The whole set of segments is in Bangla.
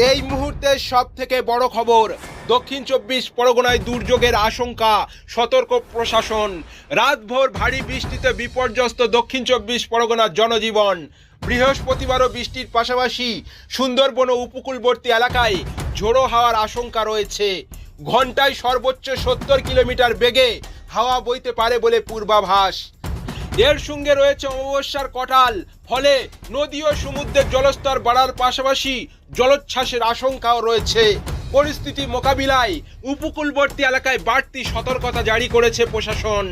এই মুহূর্তে সব থেকে বড় খবর, দক্ষিণ চব্বিশ পরগনায় দুর্যোগের আশঙ্কা, সতর্ক প্রশাসন। রাতভর ভারী বৃষ্টিতে বিপর্যস্ত দক্ষিণ চব্বিশ পরগনার জনজীবন। বৃহস্পতিবারও বৃষ্টির পাশাপাশি সুন্দরবন ও উপকূলবর্তী এলাকায় ঝোড়ো হাওয়ার আশঙ্কা রয়েছে। ঘন্টায় সর্বোচ্চ 70 কিলোমিটার বেগে হাওয়া বইতে পারে বলে পূর্বাভাস। এর সঙ্গে রয়েছে অমাবস্যার কটাল, ফলে নদী ও সমুদ্রের জলস্তর বাড়ার পাশাপাশি জলোচ্ছ্বাসের আশঙ্কাও রয়েছে। পরিস্থিতি মোকাবিলায় উপকূলবর্তী এলাকায় বাড়তি সতর্কতা জারি করেছে প্রশাসন।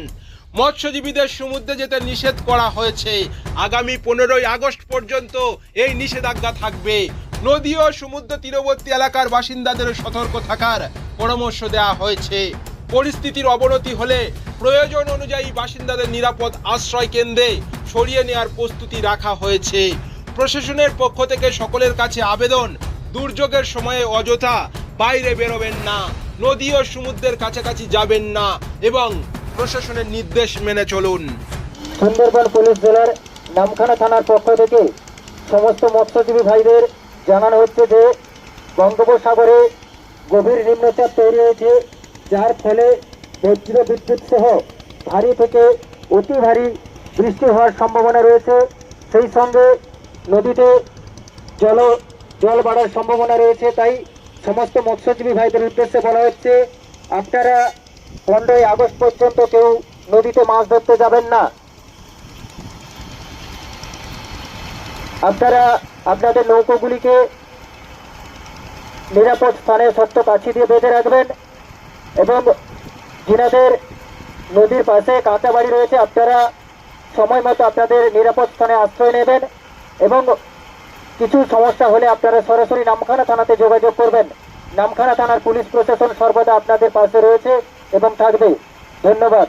মৎস্যজীবীদের সমুদ্রে যেতে নিষেধ করা হয়েছে। আগামী 15ই আগস্ট পর্যন্ত এই নিষেধাজ্ঞা থাকবে। নদী ও সমুদ্র তীরবর্তী এলাকার বাসিন্দাদের সতর্ক থাকার পরামর্শ দেওয়া হয়েছে। পরিস্থিতির অবনতি হলে প্রয়োজন অনুযায়ী বাসিন্দাদের নিরাপদ আশ্রয় কেন্দ্রে সরিয়ে নেওয়ার প্রস্তুতি রাখা হয়েছে। প্রশাসনের পক্ষ থেকে সকলের কাছে আবেদন, দুর্যোগের সময়ে অযথা বাইরে বেরোবেন না, নদী ও সমুদ্রের কাছাকাছি যাবেন না এবং প্রশাসনের নির্দেশ মেনে চলুন। সুন্দরবন পুলিশ জেলার নামখানা থানার পক্ষ থেকে সমস্ত মৎস্যজীবী ভাইদের জানানো হচ্ছে যে বঙ্গোপসাগরে গভীর নিম্নচাপ তৈরি হয়েছে, যার ফলে বজ্র বিদ্যুৎ সহ ভারী থেকে অতি ভারী বৃষ্টি হওয়ার সম্ভাবনা রয়েছে। সেই সঙ্গে নদীতে জল বাড়ার সম্ভাবনা রয়েছে। তাই সমস্ত মৎস্যজীবী ভাইদের উদ্দেশ্যে বলা হচ্ছে, আপনারা 15ই আগস্ট পর্যন্ত কেউ নদীতে মাছ ধরতে যাবেন না। আপনারা আপনাদের নৌকোগুলিকে নিরাপদ স্থানে শক্ত কাছি দিয়ে বেঁধে রাখবেন এবং যিনাদের নদীর পাশে কাঁচা বাড়ি রয়েছে, আপনারা সময় মতো আপনাদের নিরাপদ স্থানে আশ্রয় নেবেন এবং কিছু সমস্যা হলে আপনারা সরাসরি নামখানা থানাতে যোগাযোগ করবেন। নামখানা থানার পুলিশ প্রশাসন সর্বদা আপনাদের পাশে রয়েছে এবং থাকবে। ধন্যবাদ।